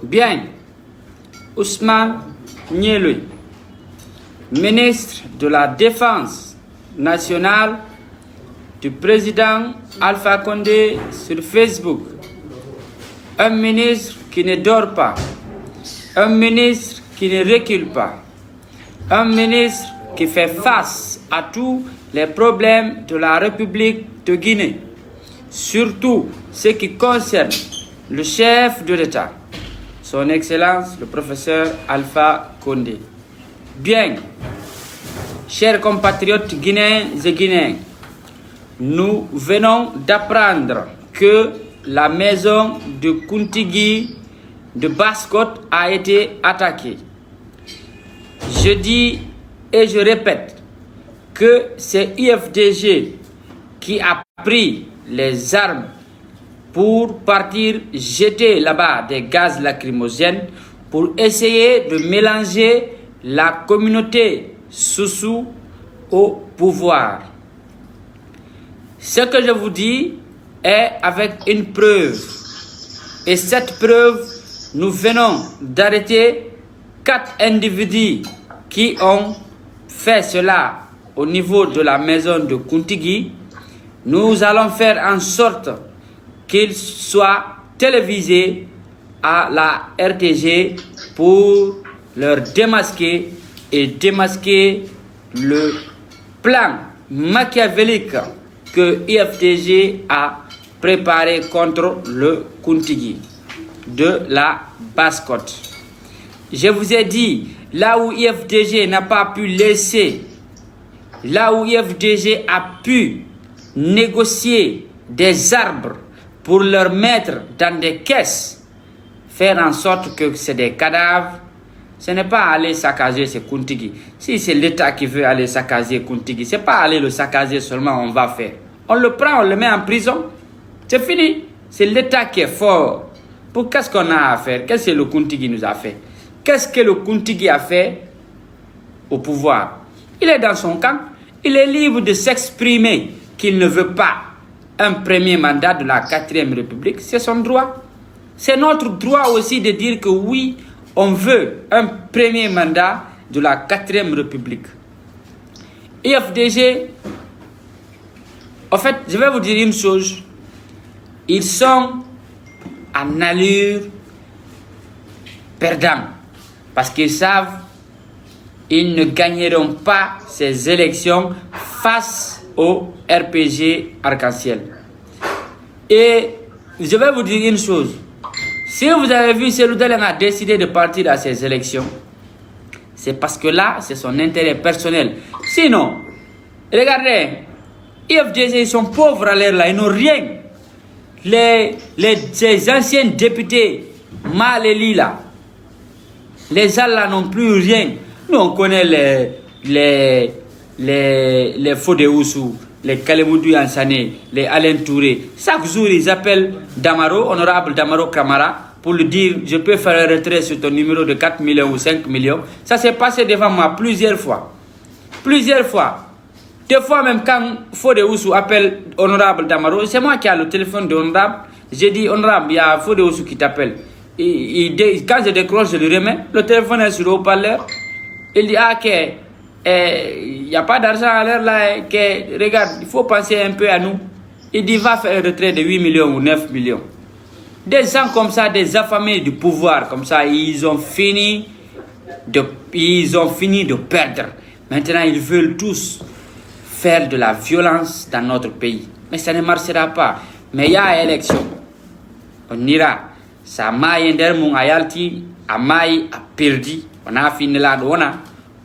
Bien, Ousmane Nyelui, ministre de la Défense nationale du président Alpha Condé sur Facebook. Un ministre qui ne dort pas, un ministre qui ne recule pas, un ministre qui fait face à tous les problèmes de la République de Guinée, surtout ce qui concerne le chef de l'État, son Excellence le professeur Alpha Condé. Bien, chers compatriotes guinéens et guinéens, nous venons d'apprendre que la maison de Kuntigi de Basse-Côte a été attaquée. Je dis et je répète que c'est IFDG qui a pris les armes pour partir jeter là-bas des gaz lacrymogènes pour essayer de mélanger la communauté Soussou au pouvoir. Ce que je vous dis est avec une preuve. Et cette preuve, nous venons d'arrêter 4 individus qui ont fait cela au niveau de la maison de Kuntigi. Nous allons faire en sorte qu'ils soient télévisés à la RTG pour leur démasquer et démasquer le plan machiavélique que IFDG a préparé contre le Kuntigi de la Basse-Côte. Je vous ai dit, là où IFDG n'a pas pu laisser, là où IFDG a pu négocier des arbres pour leur mettre dans des caisses, faire en sorte que c'est des cadavres, ce n'est pas aller saccager ce Kuntigi. Si c'est l'État qui veut aller saccager Kuntigi, ce n'est pas aller le saccager seulement, on va faire. On le prend, on le met en prison, c'est fini. C'est l'État qui est fort. Pour qu'est-ce qu'on a à faire? Qu'est-ce que le Kuntigi nous a fait? Qu'est-ce que le Kuntigi a fait au pouvoir? Il est dans son camp, il est libre de s'exprimer qu'il ne veut pas un premier mandat de la 4e République, c'est son droit. C'est notre droit aussi de dire que oui, on veut un premier mandat de la 4e République. IFDG, en fait, je vais vous dire une chose. Ils sont en allure perdante parce qu'ils savent qu'ils ne gagneront pas ces élections face au RPG Arc-en-Ciel. Et je vais vous dire une chose. Si vous avez vu Cellou Dalein a décidé de partir à ces élections, c'est parce que là, c'est son intérêt personnel. Sinon, regardez, IFDG, ils sont pauvres à l'air là, ils n'ont rien. Ces anciens députés, Mal et Lila, les gens là n'ont plus rien. Nous, on connaît les Fodé Oussou, les Kalemoudou Ansané, les Alain Touré. Chaque jour, ils appellent Damaro, honorable Damaro Kamara, pour lui dire je peux faire un retrait sur ton numéro de 4 millions ou 5 millions. Ça s'est passé devant moi plusieurs fois. Plusieurs fois. Des fois même quand Fodé Oussou appelle honorable Damaro, c'est moi qui ai le téléphone de honorable. J'ai dit honorable, il y a Fodé Oussou qui t'appelle. Quand je décroche, je lui remets. Le téléphone est sur le haut-parleur. Il dit ah, ok. Il n'y a pas d'argent à l'heure là, regarde, il faut penser un peu à nous. Il dit va faire un retrait de 8 millions ou 9 millions. Des gens comme ça, des affamés du pouvoir comme ça, ils ont fini de perdre. Maintenant, ils veulent tous faire de la violence dans notre pays. Mais ça ne marchera pas. Mais il y a élection. On ira. Ça m'a aidé mon ayalti, a maï a perdu. On a fini là,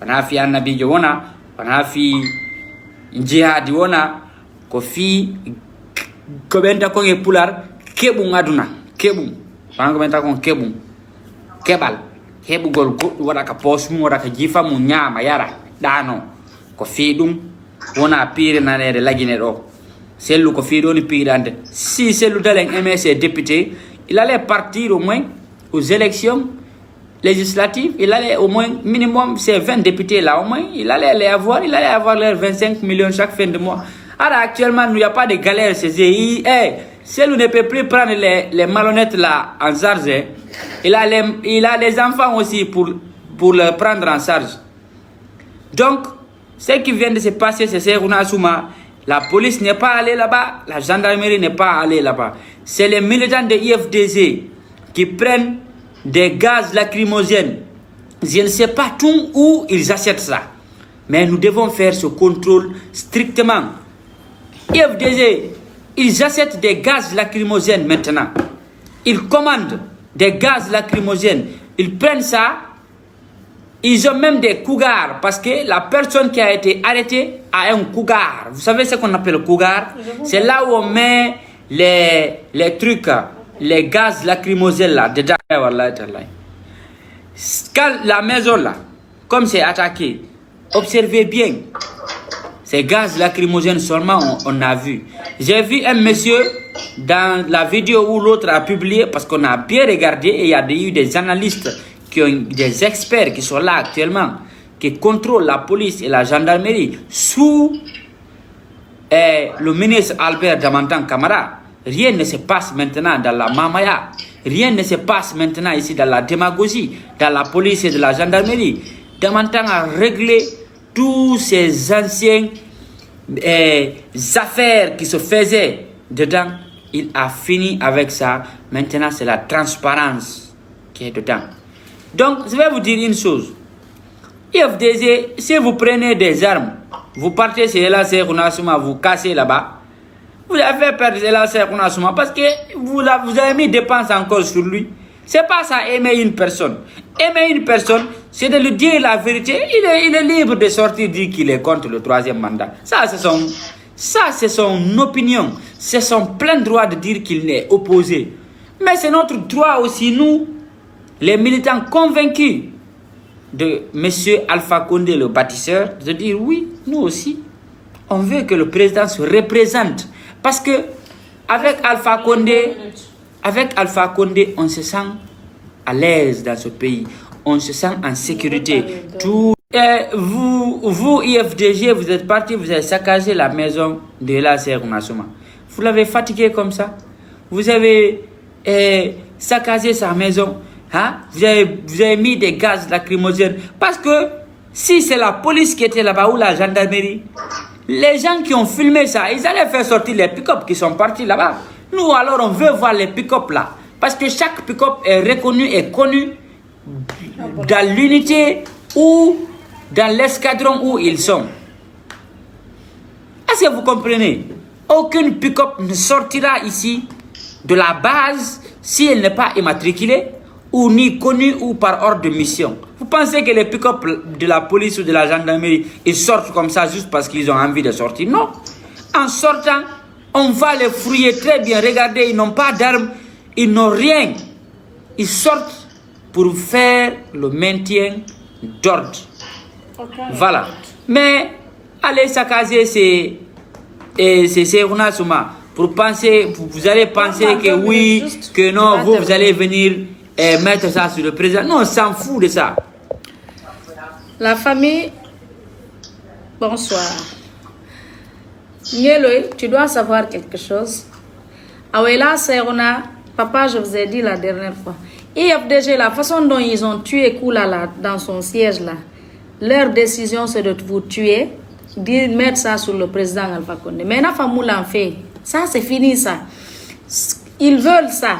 on a fait un nabi wona, on a fait jihad wona, ko fi ko benta ko nge pular kebu ngaduna kebu ko benta ko kebu kebal hebu gol goddu wada ka pos mu wada ka jifa mu nyama yara dano ko fi dum wona pire nanede lagine do sellu ko fi do ni pirande si Cellou Dalein aimait ses députés, il allait partir au moins aux élections législatives, il allait au moins, minimum, ces 20 députés là, au moins, il allait avoir leurs 25 millions chaque fin de mois. Alors actuellement, il n'y a pas de galère, c'est si elle ne peut plus prendre les malhonnêtes là en charge, il a les enfants aussi pour le prendre en charge. Donc, ce qui vient de se passer, c'est Serouna Souma. La police n'est pas allée là-bas, la gendarmerie n'est pas allée là-bas. C'est les militants de IFDG qui prennent des gaz lacrymogènes. Je ne sais pas tout où ils achètent ça. Mais nous devons faire ce contrôle strictement. IFDG, ils achètent des gaz lacrymogènes maintenant. Ils commandent des gaz lacrymogènes. Ils prennent ça. Ils ont même des cougars parce que la personne qui a été arrêtée a un cougar. Vous savez ce qu'on appelle le cougar? C'est là où on met les trucs, les gaz lacrymogènes là, dedans. Quand la maison là, comme c'est attaqué, observez bien. Ces gaz lacrymogènes seulement on a vu. J'ai vu un monsieur dans la vidéo où l'autre a publié parce qu'on a bien regardé et il y a eu des analystes, des experts qui sont là actuellement, qui contrôlent la police et la gendarmerie sous le ministre Albert Damantan Camara. Rien ne se passe maintenant dans la mamaya. Rien ne se passe maintenant ici dans la démagogie, dans la police et de la gendarmerie. Damantan a réglé tous ces anciennes affaires qui se faisaient dedans. Il a fini avec ça. Maintenant, c'est la transparence qui est dedans. Donc, je vais vous dire une chose. IFDG, si vous prenez des armes, vous partez chez Ella Serouna Souma, vous cassez là-bas, vous avez fait perdre Ella Serouna Souma parce que vous avez mis dépenses encore sur lui. C'est pas ça, aimer une personne. Aimer une personne, c'est de lui dire la vérité. Il est libre de sortir, dire qu'il est contre le 3e mandat. Ça, c'est son opinion. C'est son plein droit de dire qu'il est opposé. Mais c'est notre droit aussi, nous, les militants convaincus de M. Alpha Condé, le bâtisseur, de dire oui, nous aussi, on veut que le président se représente. Parce que avec Alpha Condé, on se sent à l'aise dans ce pays. On se sent en sécurité. Vous, IFDG, vous êtes parti, vous avez saccagé la maison de la Serouna Souma. Vous l'avez fatigué comme ça. Vous avez saccagé sa maison. Hein? Vous avez mis des gaz lacrymogènes. Parce que si c'est la police qui était là-bas ou la gendarmerie, les gens qui ont filmé ça, ils allaient faire sortir les pick-up qui sont partis là-bas. Nous, alors, on veut voir les pick-up là. Parce que chaque pick-up est reconnu et connu dans l'unité ou dans l'escadron où ils sont. Est-ce que vous comprenez? Aucune pick-up ne sortira ici de la base si elle n'est pas immatriculée ou ni connue ou par ordre de mission. Vous pensez que les pick-up de la police ou de la gendarmerie, ils sortent comme ça juste parce qu'ils ont envie de sortir? Non. En sortant, on va les fouiller très bien. Regardez, ils n'ont pas d'armes, ils n'ont rien. Ils sortent pour faire le maintien d'ordre. Voilà. Mais allez saccager ces Serouna Souma pour penser, vous allez penser que oui, que non, vous allez venir mettre ça sur le président. Non, on s'en fout de ça. La famille, bonsoir. Nieloy, tu dois savoir quelque chose. Awela Serouna, papa, je vous ai dit la dernière fois. IFDG, la façon dont ils ont tué Koula là, dans son siège là, leur décision c'est de vous tuer, de mettre ça sur le président Alpha Condé. Mais la famille l'a fait. Ça c'est fini ça. Ils veulent ça.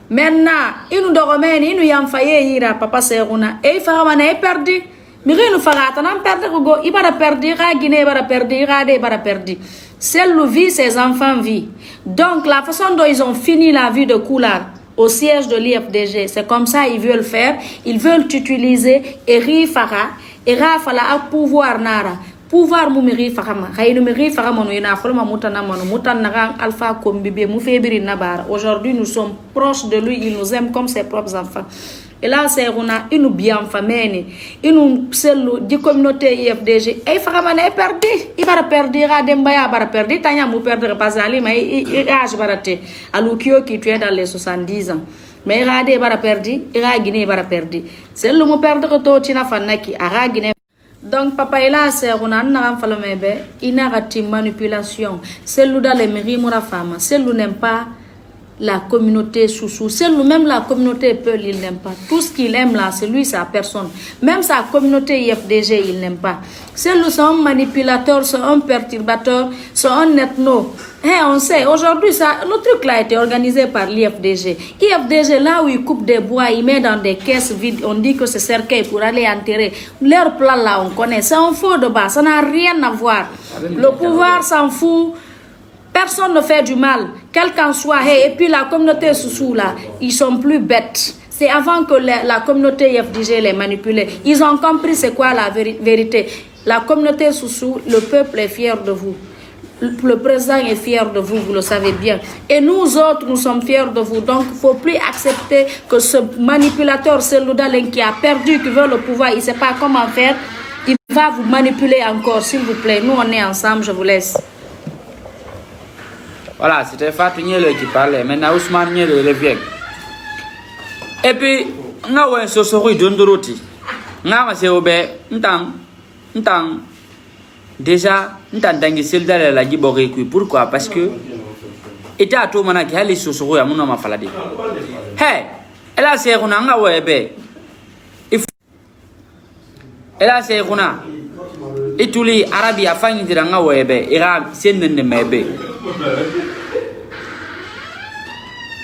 Maintenant, ils nous dorment, ils nous ont failli ira papa Serouna. Et il fera mané perdu. Mais nous fera tant perdre il va perdre, il Guinée va perdre, il va perdre. Celle vit, ses enfants vivent. Donc la façon dont ils ont fini la vie de Koula au siège de l'IFDG, c'est comme ça ils veulent faire. Ils veulent utiliser Eri Farah, Fala à pouvoir nara. Pouvoir mumiri Farama, Raïnumiri Faramon, Yena Forma Moutanamon, Moutanaran, Alpha Kombibé, Moufébiri Nabar. Aujourd'hui nous sommes proches de lui, il nous aime comme ses propres enfants. Et là, c'est il nous bien famé, il nous seul du communauté IFDG. Et Farama est perdu, il va perdre, Dembaya va perdre, Tanya mou perdre pas Ali, mais il a barate. Alukio qui tuait dans les 70 ans. Mais il va perdre, il a Guinée va perdre. C'est le mot perdre Totina Fanaki, à Guinée. Donc, papa, il a Serouna, il n'a pas manipulation. C'est lui dans les mairies, mon femme. C'est lui n'aime pas la communauté Soussou. C'est lui-même la communauté Peul, il n'aime pas. Tout ce qu'il aime là, c'est lui, sa personne. Même sa communauté IFDG, il n'aime pas. C'est lui, c'est un manipulateur, c'est un perturbateur, c'est un ethno. On sait, aujourd'hui, le truc là a été organisé par l'IFDG. IFDG, là où il coupe des bois, il met dans des caisses vides, on dit que c'est cercueil pour aller enterrer. Leur plan là, on connaît. C'est un faux de base, ça n'a rien à voir. Le pouvoir s'en fout. Personne ne fait du mal, quel qu'en soit. Et puis la communauté Soussou là, ils sont plus bêtes. C'est avant que la communauté IFDG les manipulait. Ils ont compris c'est quoi la vérité. La communauté Soussou, le peuple est fier de vous. Le président est fier de vous, vous le savez bien. Et nous autres, nous sommes fiers de vous. Donc, il ne faut plus accepter que ce manipulateur, Cellou Dalein, qui a perdu, qui veut le pouvoir, il ne sait pas comment faire, il va vous manipuler encore, s'il vous plaît. Nous, on est ensemble, je vous laisse. Voilà, c'était Fatou Niele qui parlait. Maintenant, Ousmane Niele revient. Et puis, on a un sosori d'Ondoroti. On a un obé, déjà, on a un soldat la Gibori. Pourquoi? Parce que, et à tout moment, il y a les sosori à mon nom à Faladi. Hey, elle a c'est on a un webé. Elle a c'est on a. Et tous les Arabes à fin de l'anga webé, Iran, c'est ne mebe.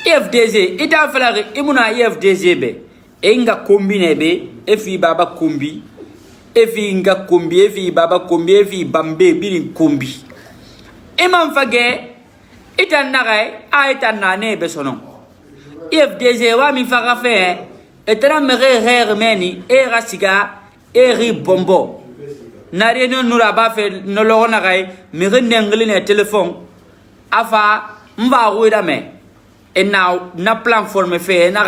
IFDG ita falare imuna IFDG be enga combine be efi baba kombi efi nga kombi efi baba kombi efi bambe birin kombi imam fage ita nagai a ita nane be sonon IFDG wa mi faga fe etara mere her meni e rasiga e ri bombo nare no nura ba fe no lo nagai mere nengli ne telephone afa mba ruida me et na plan forme fait na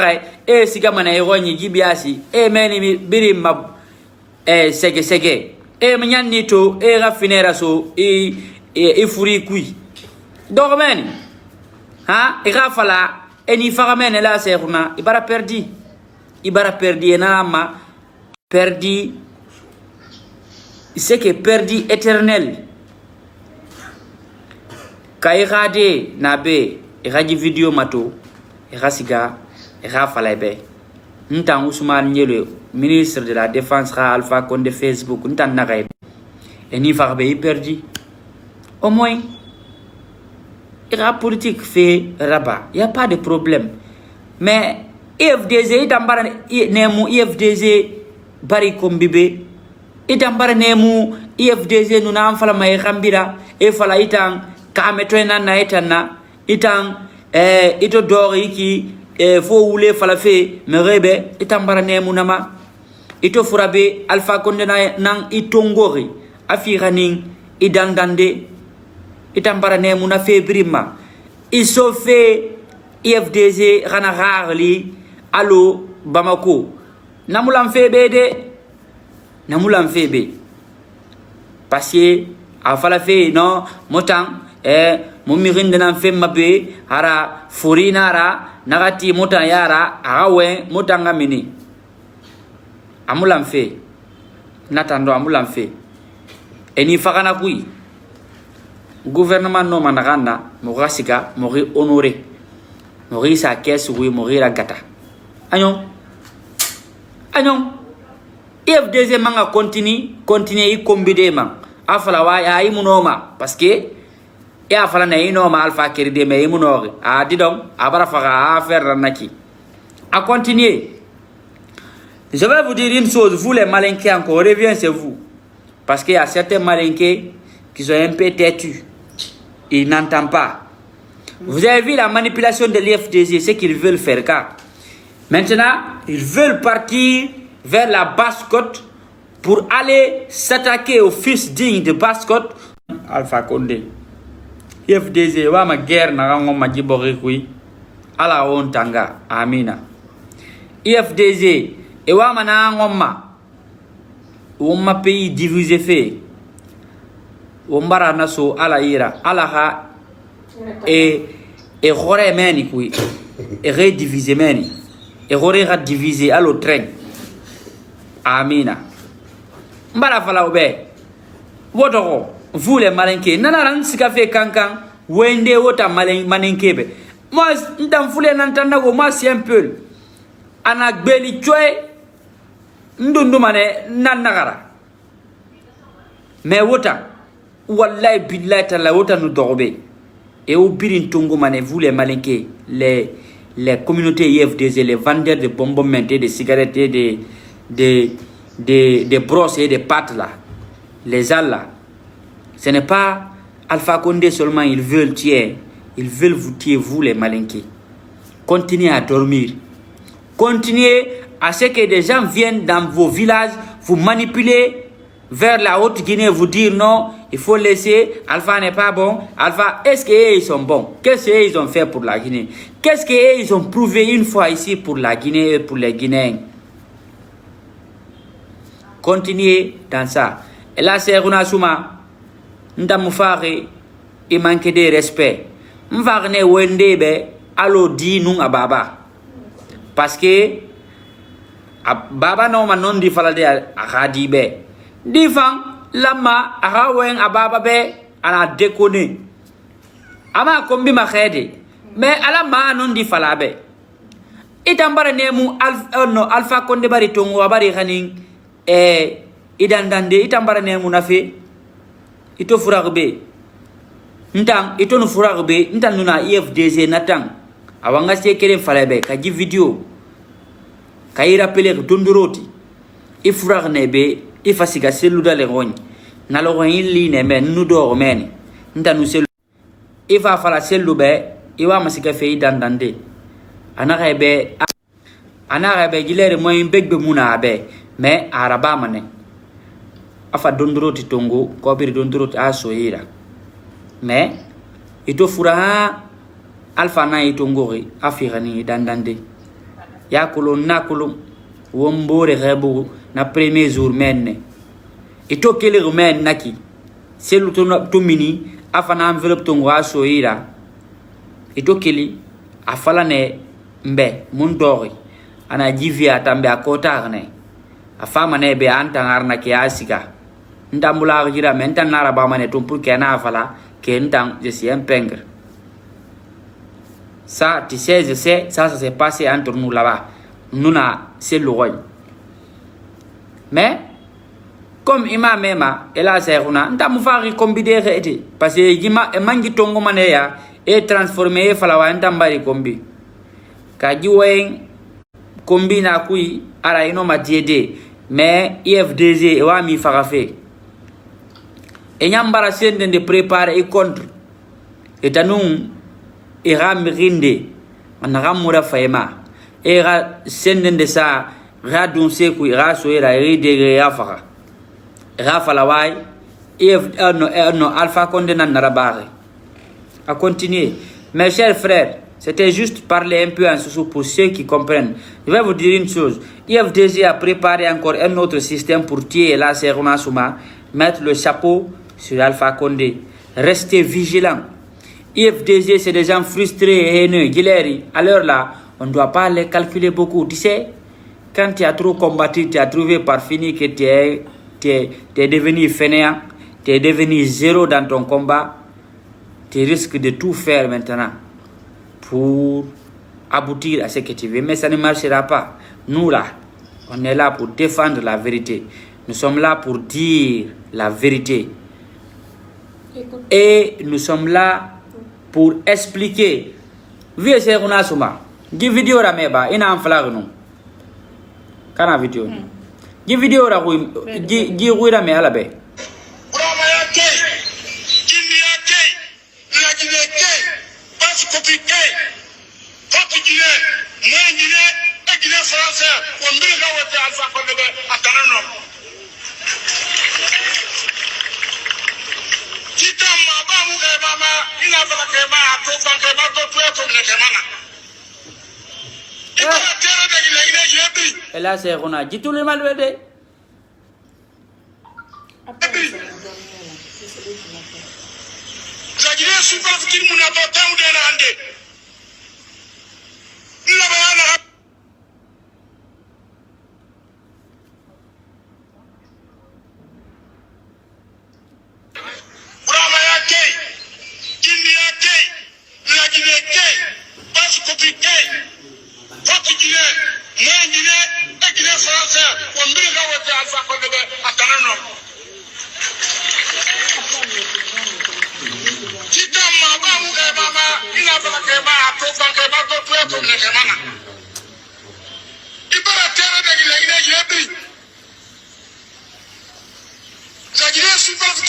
e siga mana e roni gibiasi e meni birim mab sege e mnyanni to e rafinera so e furi kui dormeni ha e rafala e ni faramene la seruna ibara perdi na ma perdi c'est que perdi éternel kairade nabe iraji vidéo mato irasiga irafalaibe ntan Ousmane Niele ministre de la défense Alpha Condé Facebook ntan nagaye et ni farbe perdu au moins ira politique fait rabat y a pas de problème mais IFDG itambara nemu IFDG bari kombibe itambara nemu IFDG nuna amfala may khambira e fala itang kametona na etana itang ito dori ki fo wule falafe merebe itambara nemu nama ito furabe Alpha Condé nang itongori afiraning idandande itambara nemu na febrima isofe IFDG rana rarli allo Bamako namulam febe parce que a falafe no motan mumirin nan fe mabe ara furinara nagati motan yara awe motanga mini amulam fe natando amulam fe eni fakana kui gouvernement no managanda mo rasika mo ri honorer mo ri sa caisse oui mo ri la gata agnon IFDG manga continue i kombide man afala wa ya imunoma parce que ya fala na inoma Alpha Kéride me imunori a didon abara faga a faire naki a continuer. Je vais vous dire une chose, vous les malinqués encore, reviens c'est vous parce qu'il y a certains malinqués qui sont un peu têtus, ils n'entendent pas. Vous avez vu la manipulation de l'IFDG, ce qu'ils veulent faire car maintenant ils veulent partir vers la Basse-Côte pour aller s'attaquer au fils digne de Basse-Côte Alpha Condé. IFDG wa ma guerre na rango majibori kui ala on tanga amina IFDG e wa mana ngoma umma pays divisé fait umbara naso ala ira ala ha e gore meni kui e rediviser meni e gore ra diviser alo train amina mbara fala obe wotoko vous les malinqués nanaran sika fe kankan wende wota malinqué be moi ndam fule nantanda go moi c'est un peu ana gbeli choy ndundu mane nanagara mais wota wallahi billahi tala wota nous dorbe et au birin tongo mane vous les malinqués les communautés IFDZ les vendeurs de bonbons mentés de cigarettes et des brosses et des pâtes là lesals là ce n'est pas Alpha Condé seulement ils veulent tuer ils veulent vous tuer vous les malinqués continuez à dormir continuez à ce que des gens viennent dans vos villages vous manipuler vers la Haute-Guinée, vous dire non, il faut laisser, Alpha n'est pas bon. Alpha, est-ce qu'ils sont bons? Qu'est-ce qu'ils ont fait pour la Guinée? Qu'est-ce qu'ils ont prouvé une fois ici pour la Guinée et pour les Guinéens? Continuez dans ça. Et là, c'est Runa Souma. Ndamoufari, il manque de respect. Mvarne Wendebe, allo di nous à Baba. Parce que, Baba non, non di falade à Radibe. Difang lama arawen ababa be ana déconner ama kombi ma khede mais ala ma non di falabe itambara nemu Alpha Condé bari tongo bari khaning idandande itambara nemu nafe ito furagbe ntang ito no furagbe ntan nuna IFDZ natang awanga se kere falabe ka ji video kay rappeler dondoroti ifuragnebe ifa siga selu dale rogne na lo rogne li ne men nu do men nda nu selu ifa fala selu be iwa masika fe dandande anara be gilere moy begbe muna be mais araba mane afa dondroti tongo ko bir dondroti asoira mais ito fura Alpha na itongori afirani dandande ya kolon na kolon wombore rebu na premier jour menne ito kele rumen naki selu to mini afana enveloppe to ngwa soira ito kele afala ne mbe mun dori ana jivia tambe akota ne afama ne be antangar na ke asika ndambula gira mentan nara ba mane to pour kena afala ke ndang je suis un pingre ça tu sais je sais ça s'est passé entre nous là-bas nous na c'est le roi. Mais comme imam mema ela seruna ndamu fari kombide rete parce que jima e mangi tongo maneya e transformer falawa ndambari kombi ka jiwen kombi na kui ara ino matiede mais IFDZ wa mi farafe e nyambara sende de préparer e contre et tanum e ramirinde anagamura fayema e ra sende de sa radun seku raso era de rafara rafala way no Alpha Condé nan narabare à continuer mes chers frères. C'était juste parler un peu en sous pour ceux qui comprennent. Je vais vous dire une chose. IFDZ a préparé encore un autre système pour tuer la Serona Souma, mettre le chapeau sur Alpha Condé. Restez vigilants. IFDZ, c'est des gens frustrés et haineux. Guileri, à l'heure là, on ne doit pas les calculer beaucoup. Tu sais, quand tu as trop combattu, tu as trouvé par fini que tu es devenu fainéant, tu es devenu zéro dans ton combat, tu risques de tout faire maintenant pour aboutir à ce que tu veux. Mais ça ne marchera pas. Nous là, on est là pour défendre la vérité. Nous sommes là pour dire la vérité. Et nous sommes là pour expliquer. Vieux c'est on a souma. Gi vidéo ra meba ina am flag non. Kana vidéo. Gi vidéo ra gi ruira me ala be. Et là c'est on a dit tout le mal de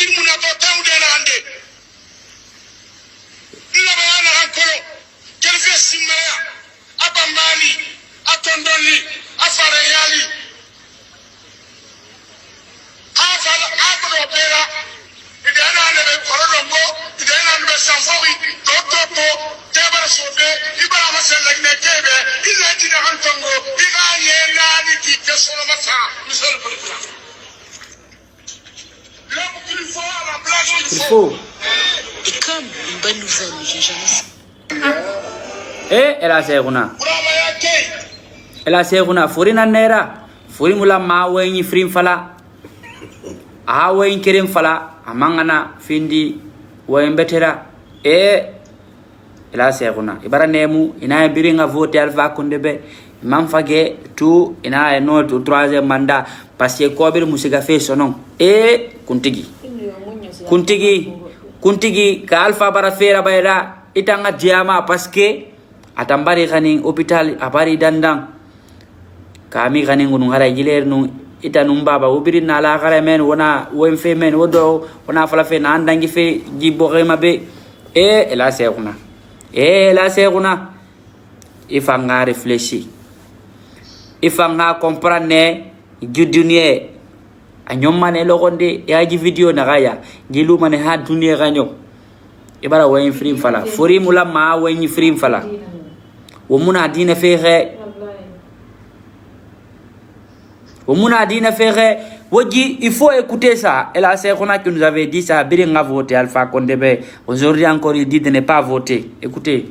fakir muna to tamu de ande illa bayana hankolo kelfe simaya abambali atondoli afare yali afala akro opera idana ne be korodongo idana ne be sanfori to tebara sobe ibara masella ne tebe illa dina hantongo iganye nani ki kesolo mata misal président l'homme qu'il faut à la place qu'il faut. Et comme une bonne nouvelle, j'ai jamais. elle a seguna. Elle a seguna. Furina nera. Furimula mawenyi frim fala. Awenyi kirim fala. Amangana findi wembetera. Elle a seguna. Ibara nemu ina biringa vote Alpha Condé be. Manfage tout ina notre troisième mandat parce que Kobir musiga fait son nom. Kuntigi ka Alpha bara fera bayra itanga diama parce que atambari khaning hôpital abari dandang kami khaning ngunu ngara giler nu itanum baba ubiri na la khare men wona wemfe men wodo wona fala fe na andangi fe jibbo rema be la sekhuna la sekhuna ifanga réfléchir ifanga comprendre judunie anyomane logonde yaji video na gaya gilu mane ha dunia ganyo ibara wayin free fala fori mula ma wayin free fala womuna dina fere Wodi, il faut écouter ça. Et là, c'est qu'on a qui nous avait dit ça. Bien, on a voté Alpha Condé. Aujourd'hui encore, il dit de ne pas voter. Écoutez.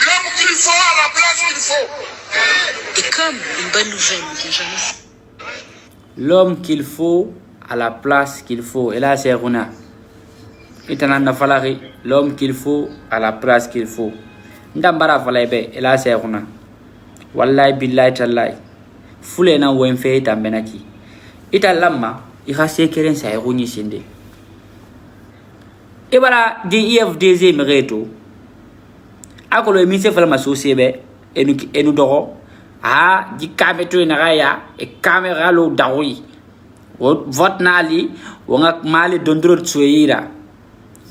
L'homme qu'il faut à la place qu'il faut. Et comme une bonne nouvelle, j'ai jamais. L'homme qu'il faut à la place qu'il faut. Et là, c'est Runa. L'homme qu'il faut à la place qu'il faut. Ndambara falaibe. Et là, c'est Runa. Wallahi billahi tallahi. Fule na wenfe itambenaki. Ita lama. Ika sekeren sa eruni sinde. Ebara di IFDZ mereto. Akolo emise fala masosebe. Enu doro. Di kameto inagaya. E kamera lo dawi. Vote nali. Wangak mali dondro tsueira.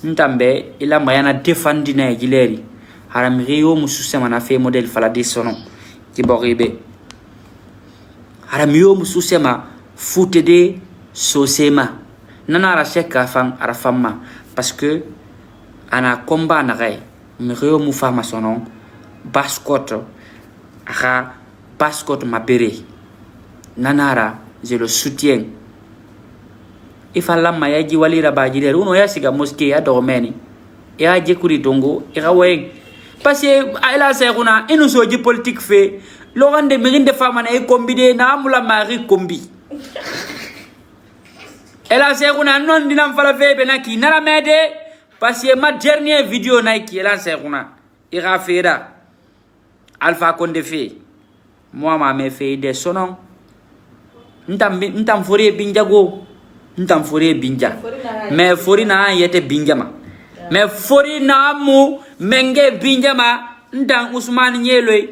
Ntambe. Ila mayana defandi na egileri. Haramiriyo mususema na fe model fala disono. Kiboribe. Haramiriyo mususema fute de sosema. Nana aracheka fan arafama. Parce que ana combat naray miriyo mu fama sonon bascotte aha bascotte ma béré nanara je le soutiens ifalla ma yaji walira bajire uno yasiga mosquée ya domeni ya je kuri dongo irawe parce que ala seruna inu soji politique fait lorande mirinde fama na e kombide na amula mari kombi. Elle a seruna non dinam fala febe naki nara mede parce que ma dernière vidéo naiki elle a seruna ira fera Alpha Condé fait moi ma fait des sonon ntam fori binjago ntam fori binja mais fori na yete binjama mais fori na mu menge binjama ntam Ousmane Nyeloy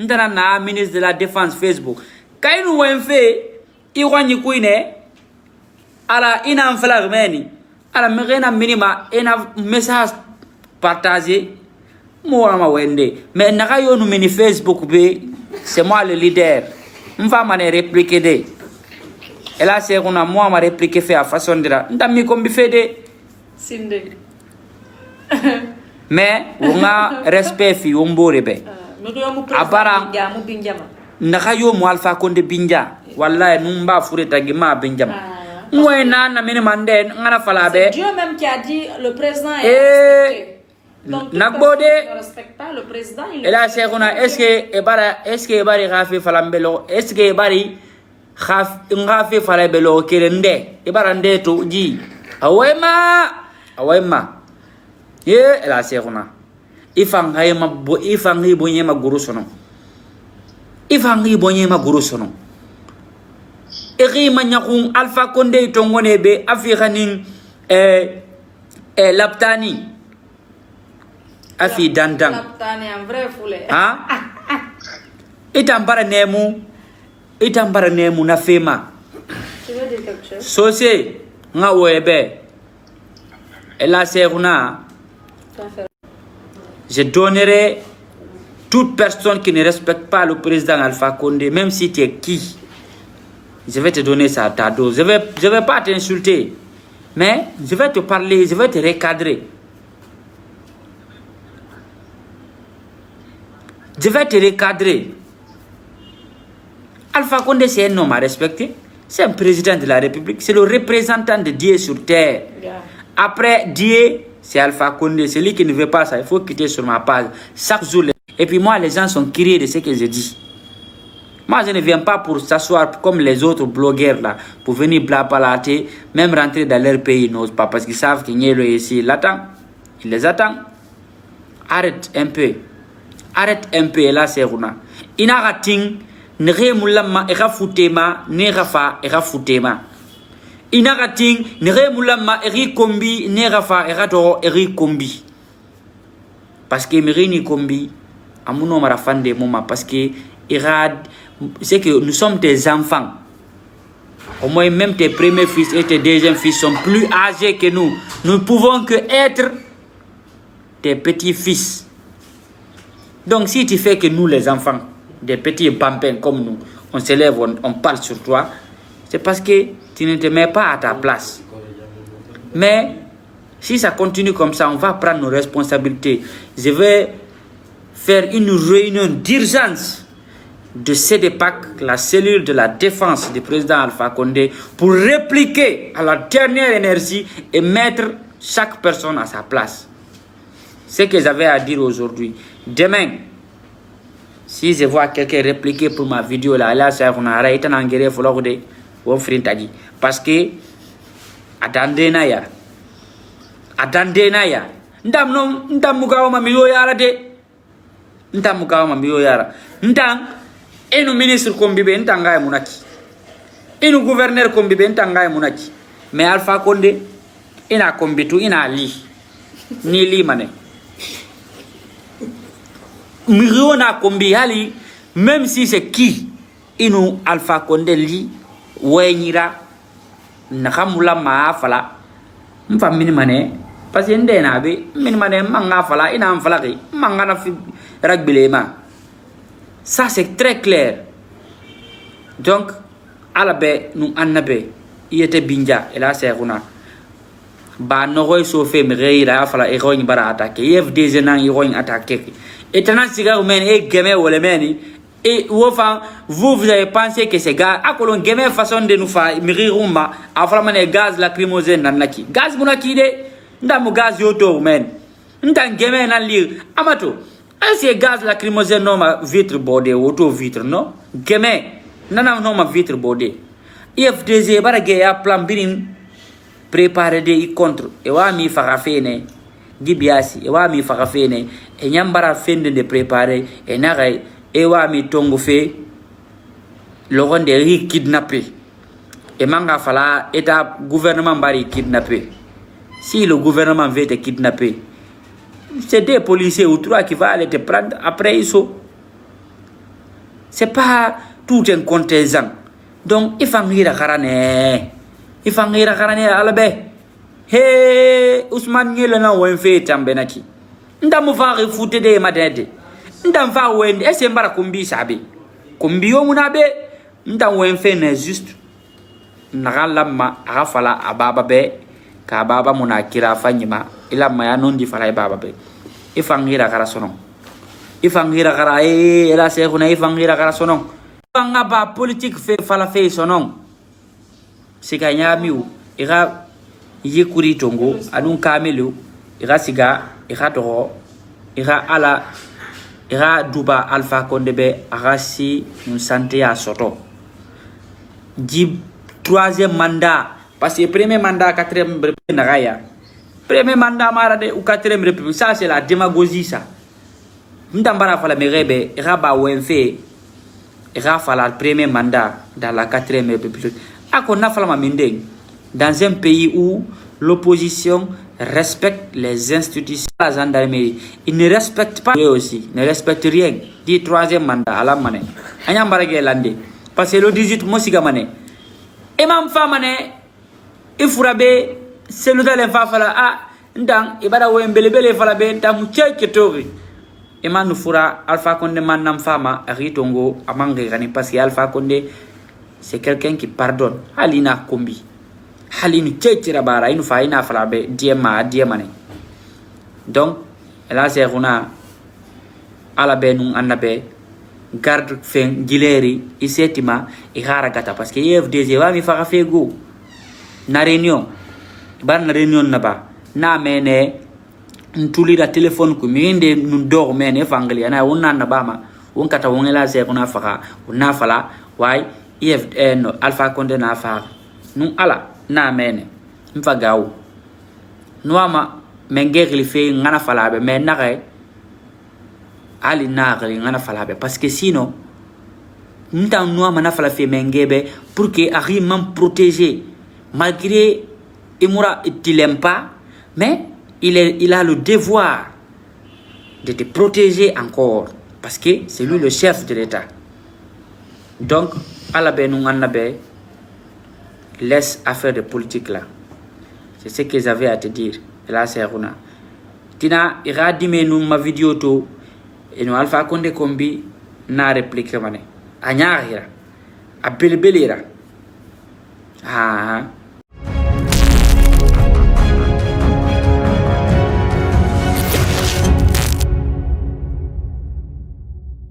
ntana na ministre de la défense Facebook kainu wenfe iwanyi kuine ala ina flag meni ala mena minima ina message partager moi ma wende mais naka yonu mini Facebook be c'est moi le leader mfa mane répliquer de et là c'est qu'on a moi ma répliquer fait à façon de ndam mi comme bi fait de sinde mais on a respect fi ombore be abara naka yo mo Alpha Condé binja wallahi numba fure tagima binjam moi na mine manden ngana fala be Dieu même qui a dit le président est respecté. Donc Nagbode ne respecte pas le président. Et là c'est qu'on a est-ce que bari rafi falambelo est-ce que bari khaf ngafi falabelo kirende e barande to ji awema ye la c'est qu'on a ifanga ma bo ifanga bonye ma guru sono ifanga bonye ma guru sono eri manyakun Alpha Condé tongone be afikanin laptani afi dandang Laptani en vrai foulé. ha itambara nemu na fema Tu veux dire quelque chose? sosé nga webe ela seruna je donnerai toute personne qui ne respecte pas le président Alpha Condé, même si tu es qui, je vais te donner ça à ta dose. Je vais pas t'insulter, mais je vais te parler, je vais te recadrer. Je vais te recadrer. Alpha Condé, c'est un homme à respecter. C'est un président de la République. C'est le représentant de Dieu sur terre. Yeah. Après Dieu, c'est Alpha Condé. Celui qui ne veut pas ça, il faut quitter sur ma page. Chaque jour. Et puis moi, les gens sont curieux de ce que je dis. Moi, je ne viens pas pour s'asseoir comme les autres blogueurs là, pour venir blablater, même rentrer dans leur pays, ils n'osent pas, parce qu'ils savent qu'il y a ici. Ils l'attendent. Ils les attendent. Arrête un peu. Arrête un peu, là, c'est Runa. Inarating, nere mulama, era futema, nera fa, era futema. Inarating, nere mulama, eri kombi, nera fa, era toro, eri kombi. Parce que Mirini kombi, amuno marafan de moma, parce que c'est que nous sommes des enfants. Au moins, même tes premiers fils et tes deuxièmes fils sont plus âgés que nous. Nous ne pouvons que être tes petits-fils. Donc, si tu fais que nous, les enfants, des petits pampins comme nous, on se lève, on parle sur toi, c'est parce que tu ne te mets pas à ta place. Mais, si ça continue comme ça, on va prendre nos responsabilités. Je vais faire une réunion d'urgence de CDPAC, la cellule de la défense du président Alpha Condé, pour répliquer à la dernière énergie et mettre chaque personne à sa place. Ce que j'avais à dire aujourd'hui. Demain, si je vois quelqu'un répliquer pour ma vidéo là, ça va arrêter d'engueuler parce que attendez naya, ndam mugawa mamiyo yara de, ndam mugawa mamiyo yara, ndam enu ministre kombibe ntanga munaki, enu gouverneur kombibe ntanga munaki, mais Alpha Condé ina kombitu ina li, ni li mane. Miriona kombi hali, même si c'est qui inu Alpha Condé li wenyira nakamula ma fala mfa minimane parce que ndena be minimane manga fala ina mfala ki manga na fi ragbilema. Ça c'est très clair. Donc alabe nous annabe yete binja et là c'est runa ba nogoy so fe mi reira fala e roñ bara attaquer yef des nan y roñ attaquer et tanant sigar men e game wala meni et vous avez pensé que ces gars a kolon game façon de nous faire miriruma a fala mané gaz lacrymogène nan naki gaz munaki de ndamu gaz yoto men ndan game nan lire amato est-ce gaz lacrymogène non ma vitre bordée auto vitre non game nana non ma vitre bordée IFDG barage ya plan birin préparer des contre et wa mi farafene gibiasi e wa mi farafene e nyambara fende de préparer et naray e wa mi tongo fe le ronde ri kidnappé et manga fala état gouvernement bari kidnappé. Si le gouvernement veut te kidnapper, c'est des policiers ou trois qui vont aller te prendre après isso. C'est pas tout un contingent. Donc il faut ngira karane. Il faut ngira karane alabe. He Ousmane ngela na wenfe tambenaki. Ndamu fa refute de madede. Ndam fa wende ese mbara kumbi sabe. Kumbi yo munabe ndam wenfe na juste nagala ma afala ababa be ka baba muna kira fanyima ila maya non di falay baba be ifangira kara sonon ifangira kara ila sekhuna ifangira kara sonon fanga ba politique fe fala fe sonon siga nyamiu ira yikuri tongo adun kamelu ira siga ira to ira ala ira duba Alpha Condé be agasi un santé à soto di troisième mandat parce que premier mandat quatrième république premier mandat mara de ou quatrième république ça c'est la démagogie ça ndambara fala merebe ira ba wenfe ira fala premier mandat dans la quatrième république akona fala mamindeng dans un pays où l'opposition respecte les institutions. La gendarmerie, ils ne respectent pas eux aussi, ne respectent rien. Dit troisième mandat à la mané. Agnam baragé landé. Parce que le 18 mosiga mané. Et mam fa mané, il faut raber, c'est le dalé fa fala ah ndang ibada wo mbelebele fala be tam tcheke tori. Et man nous fera Alpha Condé manam fama ritongo amangi gani parce que Alpha Condé c'est quelqu'un qui pardonne. Halina kombi. Halinu tchera bara inu fa ina fala be diema diemane. Donc là c'est una ala be nun annabe garde fen gileri isetima ihara gata parce que FDG wa mi fa fego na réunion ban na réunion na ba na mene ntuli da téléphone ko mi inde nun dor mene fangali ana wonna na ba ma won kata won la c'est una fa una fala way no Alpha Condé na fa nun ala na mene mfa gaw noama mengegli fe ngana falabe mais nare ali nare ngana falabe parce que sinon nta noama na fala fe mengebe pour que ari man protéger malgré imura il aime pas mais il a le devoir de te protéger encore parce que c'est lui le chef de l'état. Donc ala be nu ngana be laisse affaire de politique là. C'est ce que j'avais à te dire. Et là c'est Runa. Tina ira dime nous ma vidéo to et nous Alpha Condé kombi na réplique mané. Anyarira. A belbelira. Ah